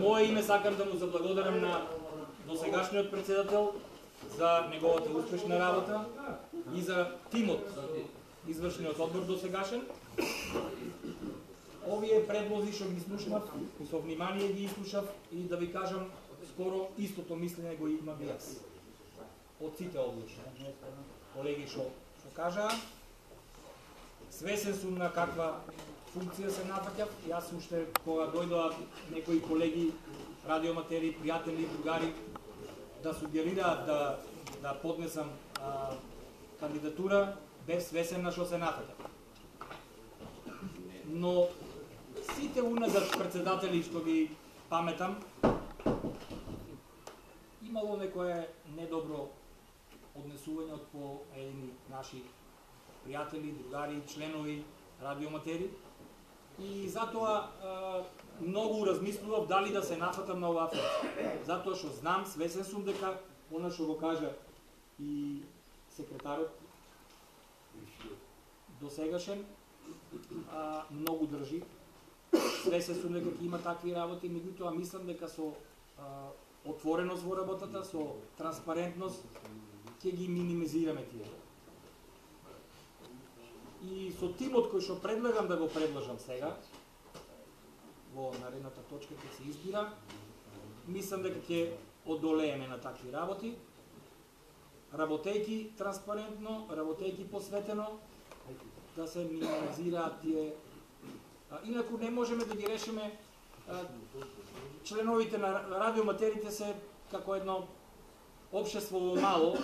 мое име сакам да му заблагодарам на досегашниот председател за неговата успешна работа и за тимот, извршниот одбор досегашен. Овие предлози што ги слушнав, со внимание ги изслушав и да ви кажам, скоро истото мислење го имам и јас. Од сите одлучни колеги што кажаа, свесен сум на каква функција се нафаќав. Јас уште кога дојдоа некои колеги, радиоматери, пријатели, другари да сугерираат да поднесам кандидатура, бев свесен на што се нафаќав. Но сите уназад председатели што ги паметам, имало некое недобро однесување од по едни наши пријатели, другари, членови, радиоматери. И затоа многу размислував дали да се нафатам на оваа функција. Затоа што знам, свесен сум дека она што го кажа и секретарот досегашен, многу држи. Свесен сум дека ќе има такви работи, меѓутоа мислам дека со отвореност во работата, со транспарентност ќе ги минимизираме тие. И со тимот кој што предлагам да го предложам сега, во наредната точка ќе се избира, мислам дека ќе одолееме на такви работи, работејки транспарентно, работејки посветено, да се минимизираат тие. Инаку не можеме да ги решиме. Членовите на радиоматерите се како едно општество во мало,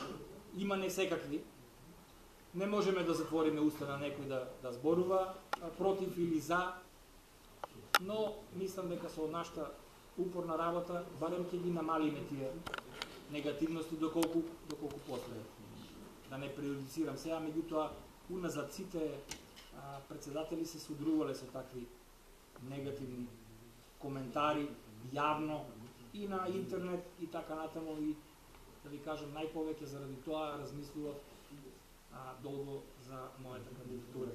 има не секакви. Не можеме да затвориме уста на некој да зборува против или за, но мислам дека со нашата упорна работа барем ќе ги намалиме тие негативности доколку после. Да не преюдицирам сега, меѓутоа уназад сите председатели се судрувале со такви негативни коментари јавно и на интернет и така натаму, и да ви кажам најповеќе заради тоа размислував долго за мојата кандидатура.